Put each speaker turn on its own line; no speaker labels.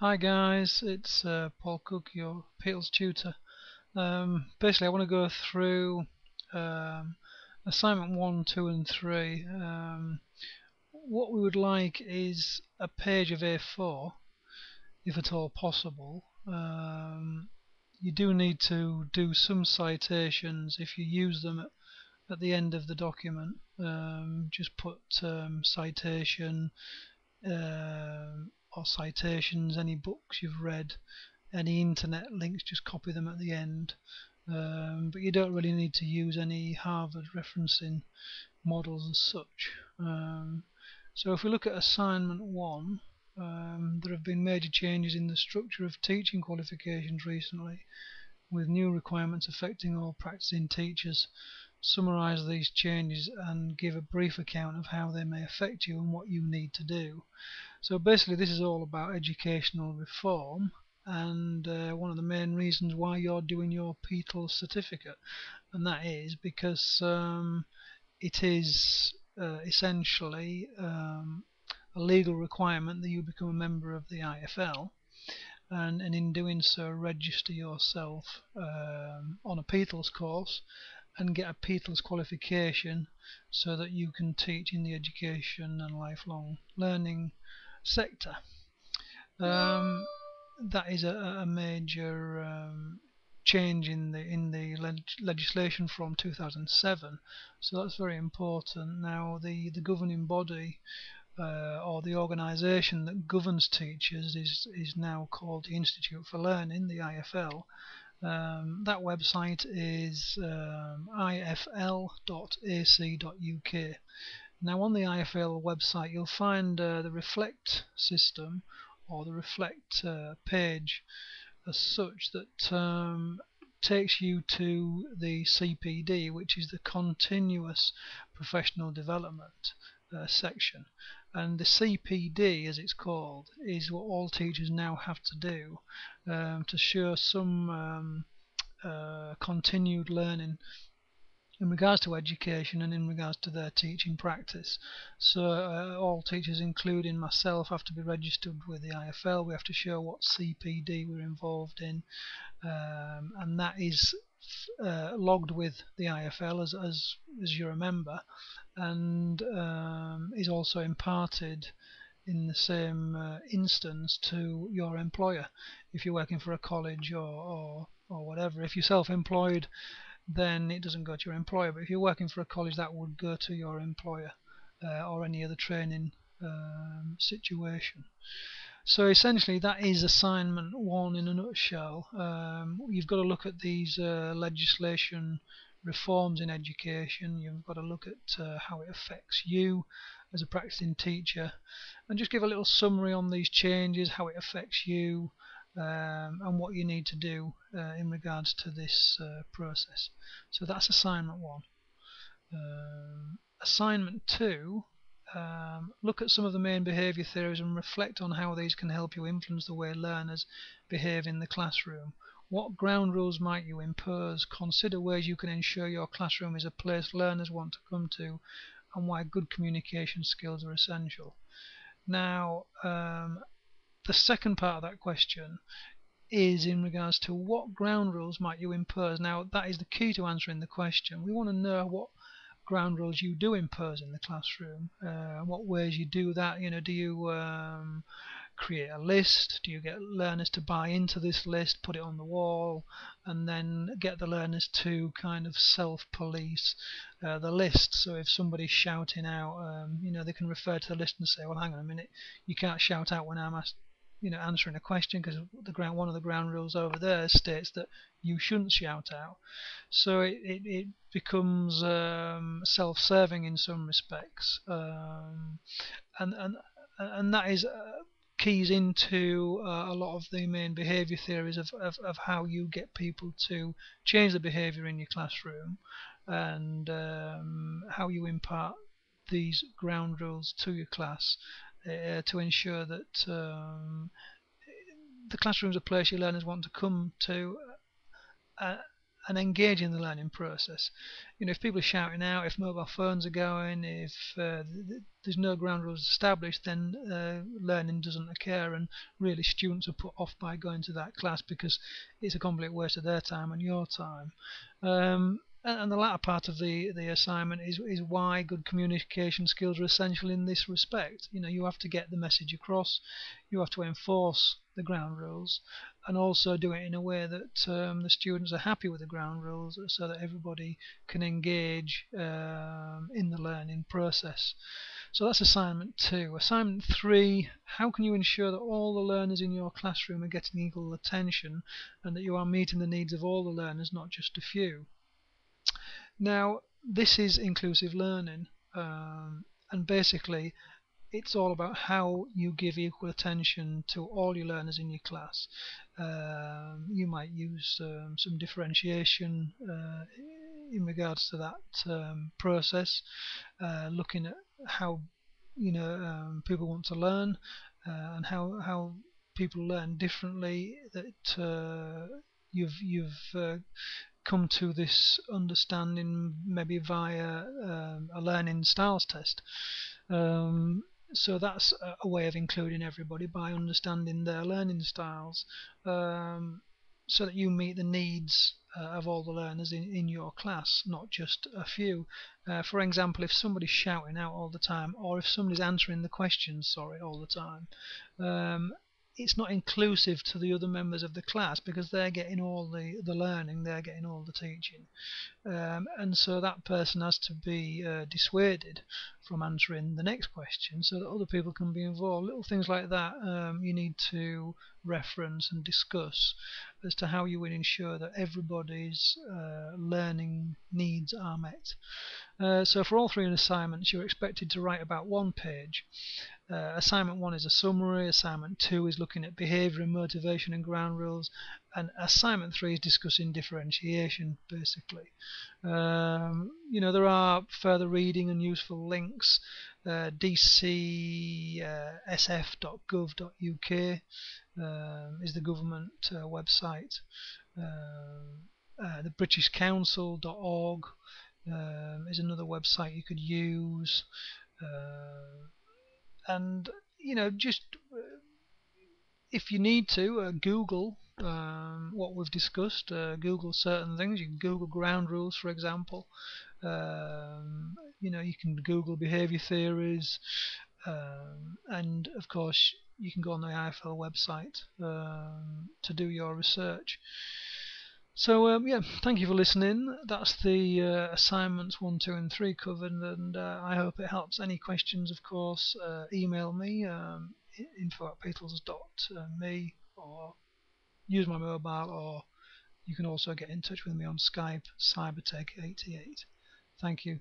Hi guys, it's Paul Cook, your PTLLS tutor. Basically, I want to go through um, assignment 1, 2 and 3. What we would like is a page of A4, if at all possible. You do need to do some citations if you use them at the end of the document. Just put citation or citations, any books you've read, any internet links, just copy them at the end. But you don't really need to use any Harvard referencing models as such. So if we look at assignment 1, there have been major changes in the structure of teaching qualifications recently, with new requirements affecting all practicing teachers. Summarise these changes and give a brief account of how they may affect you and what you need to do. So basically this is all about educational reform, and one of the main reasons why you're doing your PTLLS certificate, and that is because it is essentially a legal requirement that you become a member of the IFL, and in doing so register yourself on a PTLLS course and get a PTLLS qualification so that you can teach in the education and lifelong learning sector. That is a major change in the legislation from 2007, so that's very important. Now the governing body or the organisation that governs teachers is now called the Institute for Learning, the IFL. That website is ifl.ac.uk. Now on the IFL website you'll find the Reflect system, or the Reflect page as such, that takes you to the CPD, which is the Continuous Professional Development section. And the CPD, as it's called, is what all teachers now have to do to show some continued learning in regards to education and in regards to their teaching practice. So all teachers, including myself, have to be registered with the IFL. We have to show what CPD we're involved in, and that is logged with the IFL as you're a member, and is also imparted in the same instance to your employer if you're working for a college or whatever. If you're self-employed, then it doesn't go to your employer, but if you're working for a college, that would go to your employer or any other training situation. So essentially that is assignment 1 in a nutshell. You've got to look at these legislation reforms in education. You've got to look at how it affects you as a practicing teacher, and just give a little summary on these changes, how it affects you, and what you need to do in regards to this process. So that's assignment 1. Assignment 2, look at some of the main behaviour theories and reflect on how these can help you influence the way learners behave in the classroom. What ground rules might you impose? Consider ways you can ensure your classroom is a place learners want to come to, and why good communication skills are essential. Now, the second part of that question is in regards to what ground rules might you impose. Now, that is the key to answering the question. We want to know what ground rules you do impose in the classroom, what ways you do that. Do you create a list? Do you get learners to buy into this list, put it on the wall, and then get the learners to kind of self-police the list? So if somebody's shouting out, they can refer to the list and say, well, hang on a minute, you can't shout out when I'm answering a question, because one of the ground rules over there states that you shouldn't shout out. So it becomes self-serving in some respects, and that is keys into a lot of the main behaviour theories of how you get people to change the behaviour in your classroom, and how you impart these ground rules to your class to ensure that the classroom is a place your learners want to come to, and engage in the learning process. If people are shouting out, if mobile phones are going, if there's no ground rules established, then learning doesn't occur, and really students are put off by going to that class because it's a complete waste of their time and your time. And the latter part of the assignment is why good communication skills are essential in this respect. You have to get the message across, you have to enforce the ground rules, and also do it in a way that the students are happy with the ground rules, so that everybody can engage in the learning process. So that's assignment 2. Assignment 3, how can you ensure that all the learners in your classroom are getting equal attention and that you are meeting the needs of all the learners, not just a few? Now, this is inclusive learning, and basically it's all about how you give equal attention to all your learners in your class. You might use some differentiation in regards to that process, looking at how people want to learn, and how people learn differently. That you've come to this understanding maybe via a learning styles test. Um, so that's a way of including everybody, by understanding their learning styles, so that you meet the needs of all the learners in your class, not just a few. For example, if somebody's shouting out all the time, or if somebody's answering the questions, all the time, it's not inclusive to the other members of the class, because they're getting all the learning, they're getting all the teaching. And so that person has to be dissuaded from answering the next question, so that other people can be involved. Little things like that you need to reference and discuss as to how you will ensure that everybody's learning needs are met. So for all 3 assignments, you're expected to write about 1 page. Assignment 1 is a summary, assignment 2 is looking at behaviour and motivation and ground rules, and assignment 3 is discussing differentiation, basically. There are further reading and useful links. dcsf.gov.uk is the government website. The britishcouncil.org is another website you could use. And just if you need to, Google what we've discussed. Google certain things. You can Google ground rules, for example. You can Google behaviour theories, and of course you can go on the IFL website to do your research. So yeah, thank you for listening. That's the assignments 1, 2 and 3 covered, and I hope it helps. Any questions, of course, email me, info@petles.me, or use my mobile, or you can also get in touch with me on Skype, cybertech88. Thank you.